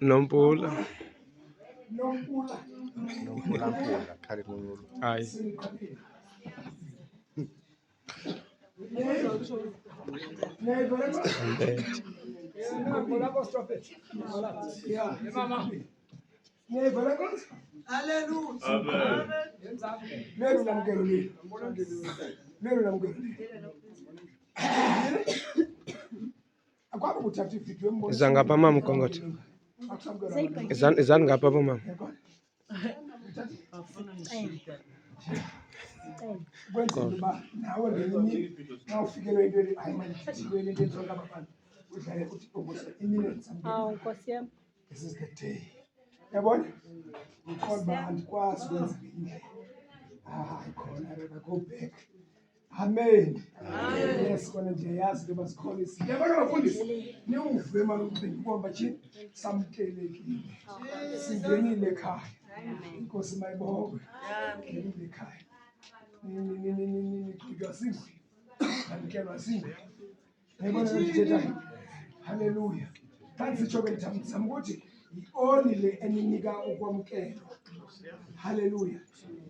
Nompula. Aye. Zangapa mama Kongothi. Izani ngapha mama. Kwenza ukuba nawe ngelinye na ufikelwe into ayimanithi into enzonga abantu udlale uthi ubuse iminutes Nkosi yami. this is the day yabona uqonda andikwazi ukwenza ngendlela ikhona I go back amen yes kona nje yazi into basikholisi yabona bafundisi niuve manje ukuthi ngomba chini samkelekile singenile ekhaya inkosi mayibonge ngenile ekhaya Hallelujah. Tansicho kwethamisa ukuthi ioni le eninika ukwamkela. Hallelujah.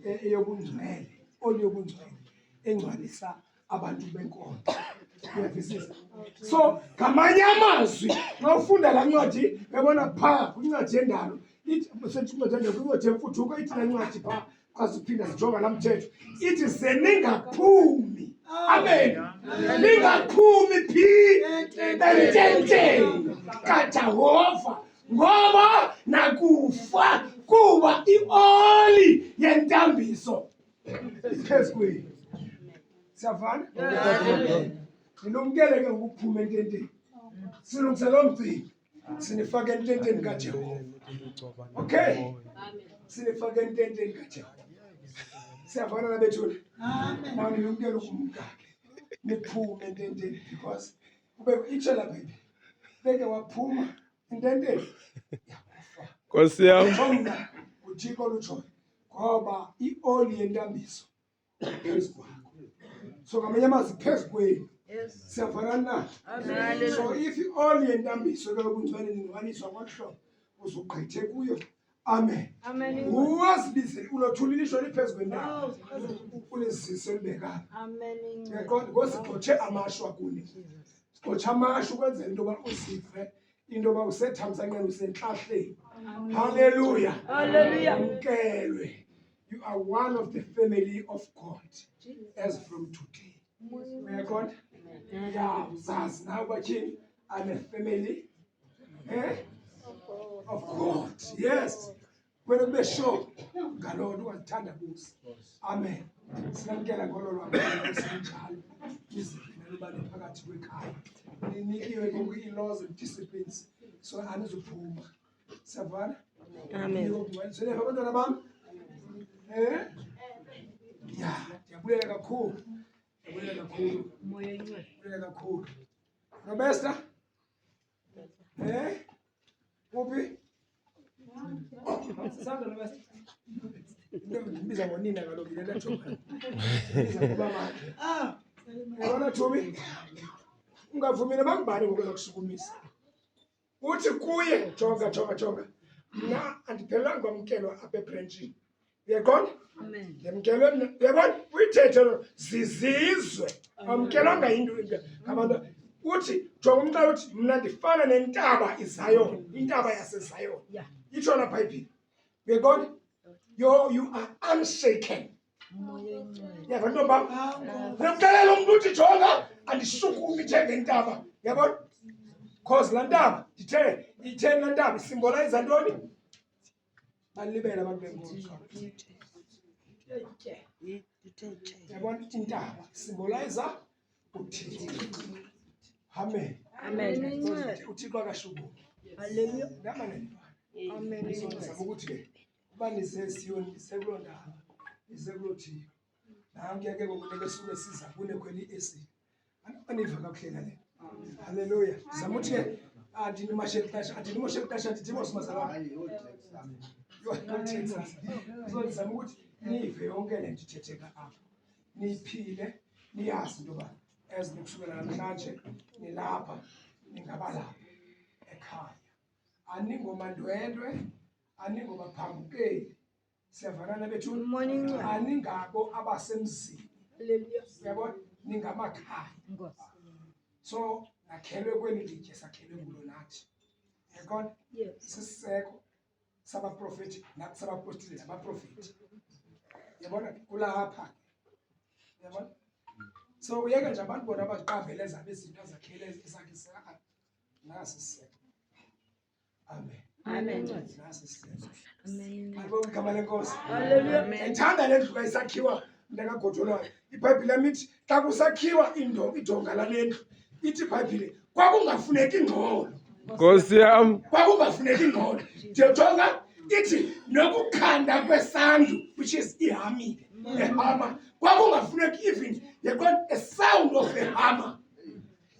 Eyobungcwele, oli yobungcwele engcwalisa abantu benkonzo. Uyavisisa. So, ngamanye amazwi, mawufunda la ncwadi, uyabona pha kwincwadi yendalo, ithi msencwadi yendalo kwincwadi yemfuthuko ithi la ncwadi pha xa siphinda sijonga la mthetho ithi ze ningaphumi amen ningaphumi phi ententeni kaJehova ngoba nakufa kuba ioli yentambiso phezu kwenu siyavana nilumkele ke ukuphuma ententeni silungisela umcimbi sinifake ententeni kaJehova okay sinifake ententeni kaJehova siyavana nabethuna nawe nilumkele ukumkakhe niphume ententeni because kube itshe lapha ibi beke waphuma ententeni yakufa Nkosi yami. Mna uthixo olutshoyo ngoba ioli yentambiso phezu kwakho so ngamanye amazwi phezu kwenu siyavana na so if ioli yentambiso kelokungcwele ninganiswa ngohlobo uzugqithe kuyo amen uwazibizele ulothulile isho liphezu kwendawo ulizise libekanga Amen. yaqonda ngosigotshe amashwa kuni sigotshe amashwa ukwenzela into yoba usive into yoba usethamsanqeni usenhlahleni hallelujah Hallelujah. umkelwe you are one of the family of God as from today uyaqonda ya uzazi nawe bathini I'm a family of God yes when ube sure ngalona ungazithanda busi amen sinamkela ngolo lwasinjalo izivina lubale phakathi kwekhaya ninikiwe konke i-laws and disciplines so anizuphuma siyavana Amen. ngizoleva abantwana bami ya ndiyabulela kakhulu ndiyabulela kakhulu Robesta uphi sisanda Robesta ndibiza ngonina kaloku le nto ndibiza kuba manje yabona Thubi ungavumile bangibani ngokweza kushukumisa uthi kuye jonga mna andiphelanga kwamkelwa apha ebranchini uyaqonda ndiyamkelwe uyabona uyithethe lo zizizwe amkelwanga into ngabantu uthi jonga umntana uthi mna ndifana nentaba iZayoni intaba yaseZayoni itsho lapha iphini uyaqonda you are unshaken yava ntombam ndimxelela umntu uthi jonga andishukumi njengentaba uyabona cause laa ntaba itheni laa ntaba isimbolayiza ntoni balibele abantu benkonzo yabona intaba isimbolayiza uthixo amen uthixo akashukumi Hallelujah. amen zama ukuthi ke uba nisesiyoni nisekuloo ndaba nisekuloo thixo nankuya ke ngokuneke suke siza kunekhweli esi aniva kakuhle ngale haleluya zama ukuthi ke andinimoshe kutasha ndithimos mazalwana so zama ukuthi nive yonke le ndithetheka apha niyiphile niyazi into yoba as nikusukela namhlanje nilapha ningabalapha aningomandwendwe, aningomaphamukeli. Siyavanana bethu, Morning. aningabo abasemzini. Hallelujah. Uyabona, ningamakhaya. So nakhelwe kweni litye sakhelwe kulo nathi. Uyabona? Yes. Siseko sabaprofeti nasabapostoli nabaprofeti. Uyabona kulapha. Uyabona? So uyeke nje abantu bona abaziqambeleza bezinto zakhele isakhe saka nasi siseko. Amen. Amen. Nasi siseko. Amen. Ayibonke igama lenkosi. Hallelujah. Ngithanda le ndlu kayisakhiwa mntaka Godolwayo. iBhayibhile lithi xa kusakhiwa idonga lalendlu ithi iBhayibhile kwakungafuneki ingqolo. Nkosi yam. Kwakungafuneki ingqolo. Ndiyojonga ithi nokukhanda kwesandu which is ihamile. Ehama kwakungafuneki even a sound of a hammer.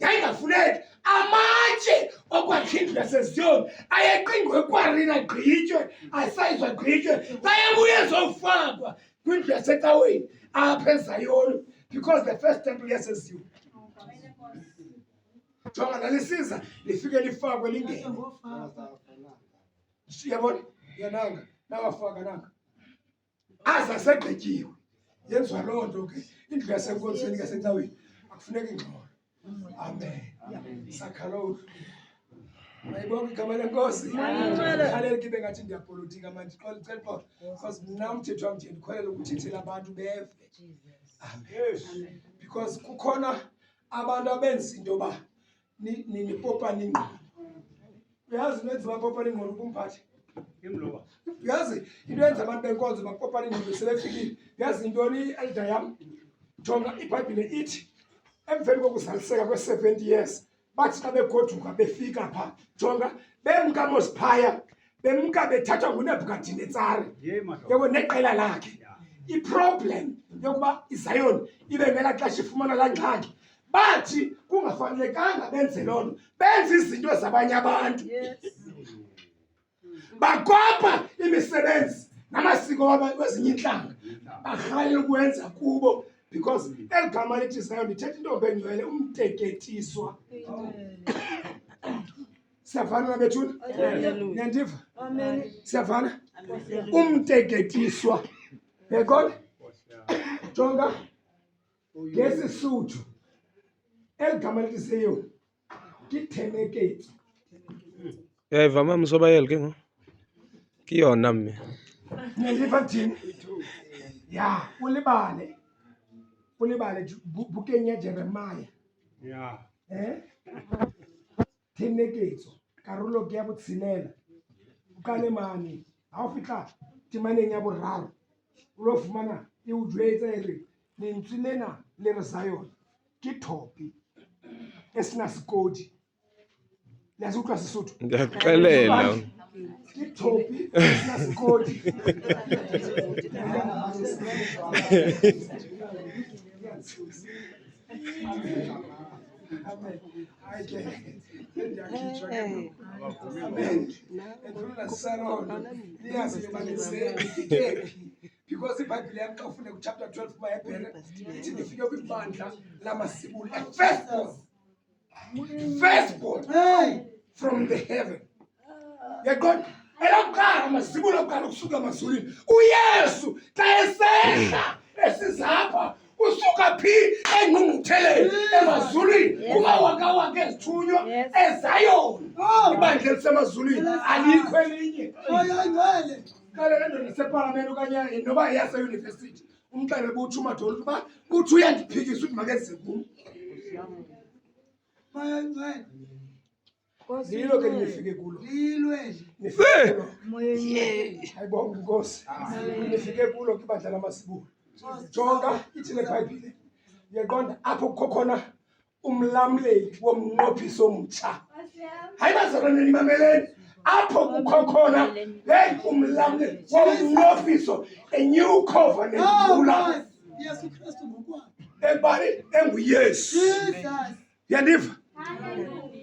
Yayingafuneki amatshe okwakindlu yaseZiyoni ayeqingwe ekwarina gqitywe asayizwa gqitywe bayabuye zofakwa kwindlu yasecaweni apha eZayoni because the first temple yaseZiyoni. Jonga nalisiza lifike lifakwe lingene. Siyabona yananga nawafaka nanga azasegqityiwe yenziwa loo nto ke indlu yasenkosini yasecaweni akufuneki ingqolo. Amen. Sakhalo. Ayibonke igama lenkosi. Khalele kibe ngathi ndiyapolitika manje xela Paul because mina umthetho wami nje ndikholelwa ukuthithela abantu beve. Amen. Because kukhona abantu abenza into ba nipopa ningqondo. Uyazi into enza bapopa ningqondo kumphathi? Imloba. Uyazi into enza abantu benkonzo bapopa ningqondo sebefikile. Uyazi intoni elder yam? Jonga iBhayibhile ithi emveni kokuzaliseka kwe-70 years bathi xa begoduka befika pha jonga bemka Mosiphaya bemka bethathwa nguNebukadinezari yebo neqela lakhe. Iproblem yokuba iZayoni ibe ngela xesha ifumana laa ngxaki bathi kungafanelekanga benze loo nto benze izinto zabanye abantu. Bakopa imisebenzi namasiko wezinye intlanga barhalela ukwenza kubo. Because el gama lithi Zayoni lithetha intombi engcwele umteketiswa. Siyavana bethuna? Niyandiva? Amen. Siyavana? Umteketiswa. Uyaqonda? Jonga ngesisuthu el gama lithi Zayoni kitheneketso. Uyayiva mama Sobayele ke ngo? Kiyona mme. Niyandiva thini? Ya, ulibale bukeng ya Jeremiah. Teneketso karolo ke ya botshelela o ka le mane ha o fitla temaneng ya boraro o lo fumana e o jwetsa ere lentswe lena le re Zayoni ke thopi e sena sekodi. Le se utlwa Sesotho? Ndiyakuxelela. Ke thopi e sena sekodi. Amen. Because iBhayibhile yam xa ufunda kuchapter 12 mayebhere ithi ndifike kwibandla lamasibulo firstborn from the heaven. Yaqonda elakuqala amasibulo okuqala ukusuka emazulwini uYesu xa esehla esizapha usuka phi engqungqutheleni emazulwini kumawakawaka ezithunywa eZayoni. Ibandla elisemazulwini alikho elinye. Oyangcwele kale le ndoda separlamenti okanye noba yaseyunivesithi umxelele ubuthi uMadolo ukuba uthi uyandiphikisa ukuthi makenze kum. Oyangcwele lilo ke nifike kulo. Nifike kulo. Ayibonke inkosi. Nifike kulo kwibandla lamasibulo. Jonga ithi le Bhayibhile uyaqonda apho kukho khona umlamleli womnqophiso omtsha. Hayi bazalwane nimameleni apho kukho khona umlamleli womnqophiso a new covenant rula. Yesu Kristu ngokwakhe ebani enguYesu. Yandiva?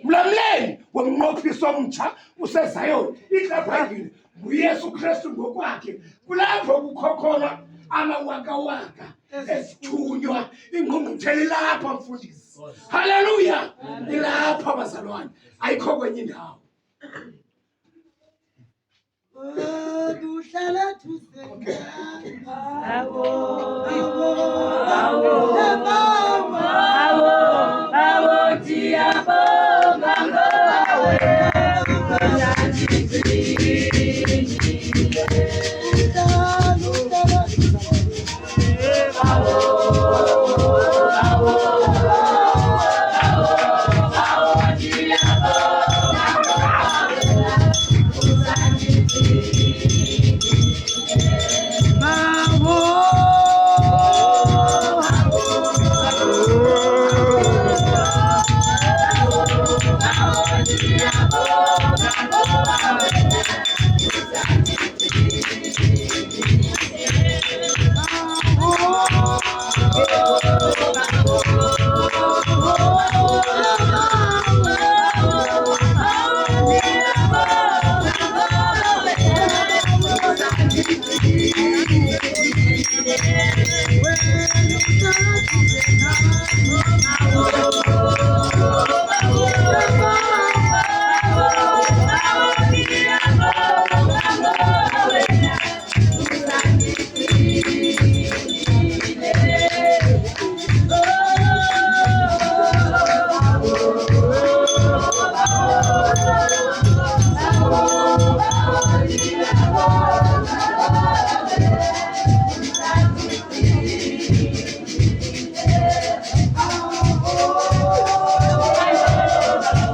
Mlamleli womnqophiso omtsha useZayoni. Ithi Bhayibhile nguYesu Kristu ngokwakhe kulapho kukho khona amawakawaka esithunywa ingqungquthela ilapha mfundisi. Haleluya. Ilapha bazalwane ayikho kwenye indawo.